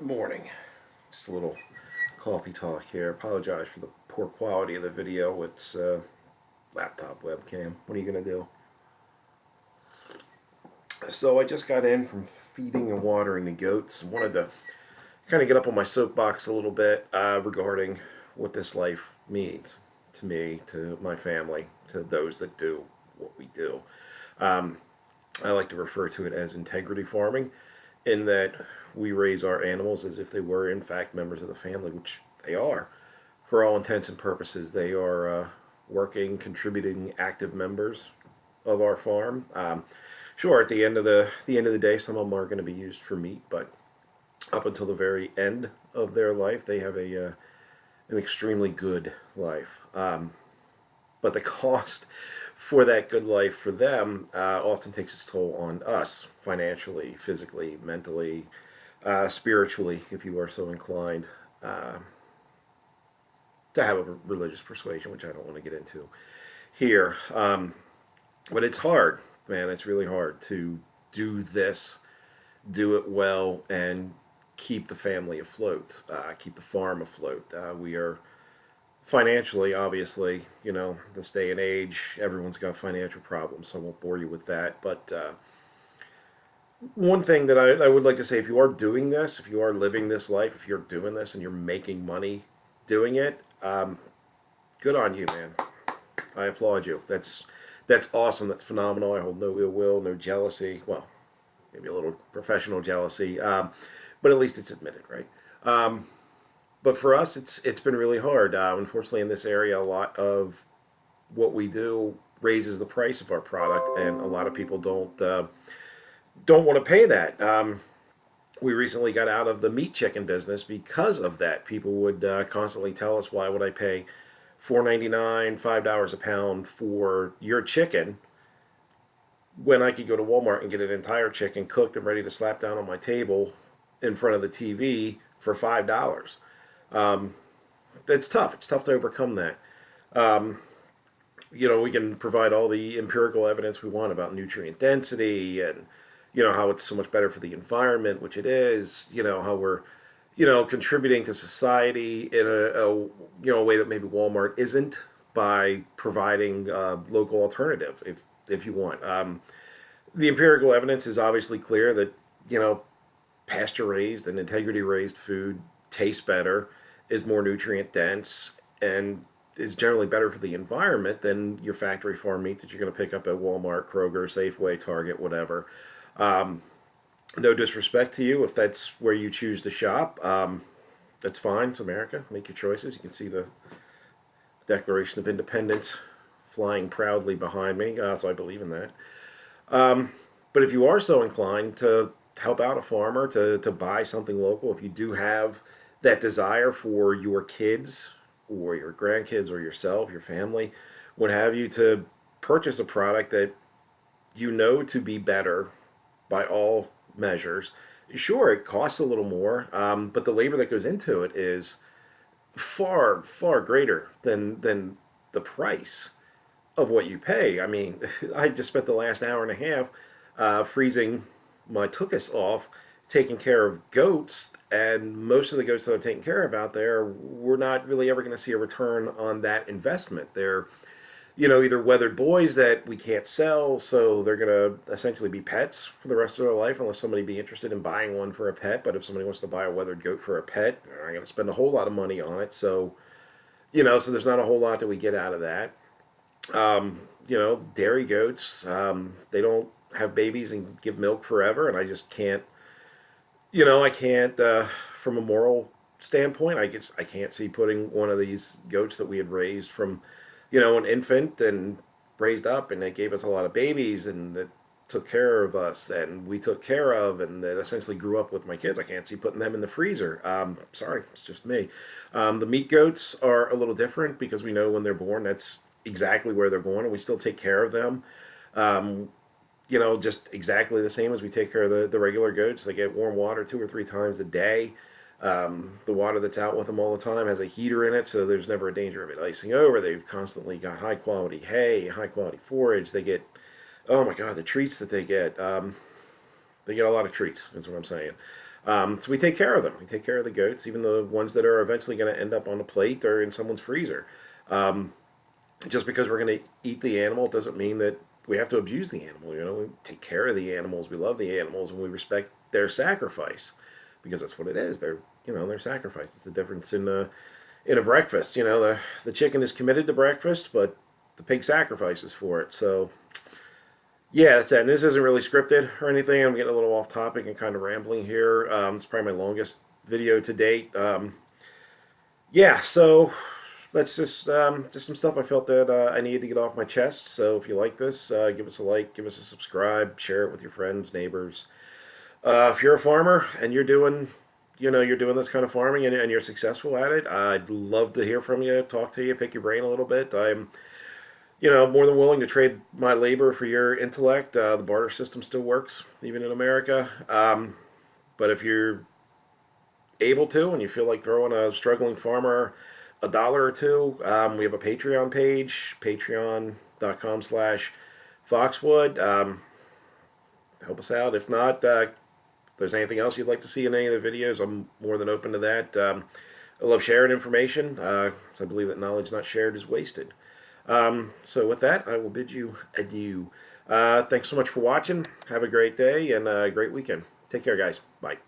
Morning. Just a little coffee talk here. Apologize for the poor quality of the video. It's laptop webcam. What are you going to do? So I just got in from feeding and watering the goats and wanted to kind of get up on my soapbox a little bit regarding what this life means to me, to my family, to those that do what we do. Um, I like to refer to it as integrity farming, in that we raise our animals as if they were, in fact, members of the family, which they are. For all intents and purposes, they are working, contributing, active members of our farm. Sure, at the end of the day, some of them are going to be used for meat, but up until the very end of their life, they have an extremely good life. But the cost for that good life for them often takes its toll on us financially, physically, mentally, spiritually, if you are so inclined to have a religious persuasion, which I don't want to get into here. But it's hard, man. It's really hard to do this, do it well, and keep the family afloat, keep the farm afloat. We are financially, obviously, this day and age, everyone's got financial problems, so I won't bore you with that. But one thing that I would like to say, if you are doing this, if you are living this life, if you're doing this and you're making money doing it, good on you, man. I applaud you. That's awesome. That's phenomenal. I hold no ill will, no jealousy. Well, maybe a little professional jealousy, but at least it's admitted, right? But for us, it's been really hard. Unfortunately, in this area, a lot of what we do raises the price of our product, and a lot of people don't want to pay that. We recently got out of the meat chicken business because of that. People would constantly tell us, "Why would I pay $4.99, $5 a pound for your chicken when I could go to Walmart and get an entire chicken cooked and ready to slap down on my table in front of the TV for $5?" It's tough. It's tough to overcome that. We can provide all the empirical evidence we want about nutrient density and, how it's so much better for the environment, which it is, how we're, contributing to society in a way that maybe Walmart isn't, by providing local alternative, if you want. The empirical evidence is obviously clear that, pasture raised and integrity raised food tastes better, is more nutrient dense, and is generally better for the environment than your factory farm meat that you're going to pick up at Walmart, Kroger, Safeway, Target, whatever. No disrespect to you if that's where you choose to shop. That's fine. It's America. Make your choices. You can see the Declaration of Independence flying proudly behind me, so I believe in that. But if you are so inclined to help out a farmer, to buy something local, if you do have that desire for your kids or your grandkids or yourself, your family, what have you, to purchase a product that you know to be better by all measures. Sure, it costs a little more, but the labor that goes into it is far, far greater than the price of what you pay. I mean, I just spent the last hour and a half freezing my tuchus off, taking care of goats, and most of the goats that I'm taking care of out there, we're not really ever going to see a return on that investment. They're, either weathered boys that we can't sell, so they're going to essentially be pets for the rest of their life, unless somebody be interested in buying one for a pet. But if somebody wants to buy a weathered goat for a pet, they're not going to spend a whole lot of money on it. So, so there's not a whole lot that we get out of that. Dairy goats, they don't have babies and give milk forever, and I just can't, I can't, from a moral standpoint, I can't see putting one of these goats that we had raised from, an infant and raised up, and they gave us a lot of babies, and that took care of us, and we took care of, and that essentially grew up with my kids. I can't see putting them in the freezer. Sorry, it's just me. The meat goats are a little different because we know when they're born, that's exactly where they're born, and we still take care of them. Just exactly the same as we take care of the regular goats. They get warm water 2 or 3 times a day. The water that's out with them all the time has a heater in it, so there's never a danger of it icing over. They've constantly got high quality hay, high quality forage. They get, oh my God, the treats that they get. They get a lot of treats, is what I'm saying. So we take care of them. We take care of the goats, even the ones that are eventually going to end up on a plate or in someone's freezer. Just because we're going to eat the animal doesn't mean that we have to abuse the animal. You know, we take care of the animals, we love the animals, and we respect their sacrifice because that's what it is. They're sacrifice. It's the difference in a breakfast. You know, the chicken is committed to breakfast, but the pig sacrifices for it. So yeah, that's it. And this isn't really scripted or anything. I'm getting a little off topic and kind of rambling here. It's probably my longest video to date. Yeah, so that's just some stuff I felt that I needed to get off my chest. So if you like this, give us a like, give us a subscribe, share it with your friends, neighbors. If you're a farmer and you're doing this kind of farming and you're successful at it, I'd love to hear from you, talk to you, pick your brain a little bit. I'm more than willing to trade my labor for your intellect. The barter system still works, even in America. But if you're able to and you feel like throwing a struggling farmer a dollar or two, we have a Patreon page, patreon.com/Foxwood. Help us out. If not, if there's anything else you'd like to see in any of the videos, I'm more than open to that. I love sharing information, because I believe that knowledge not shared is wasted. So with that, I will bid you adieu. Thanks so much for watching. Have a great day and a great weekend. Take care, guys. Bye.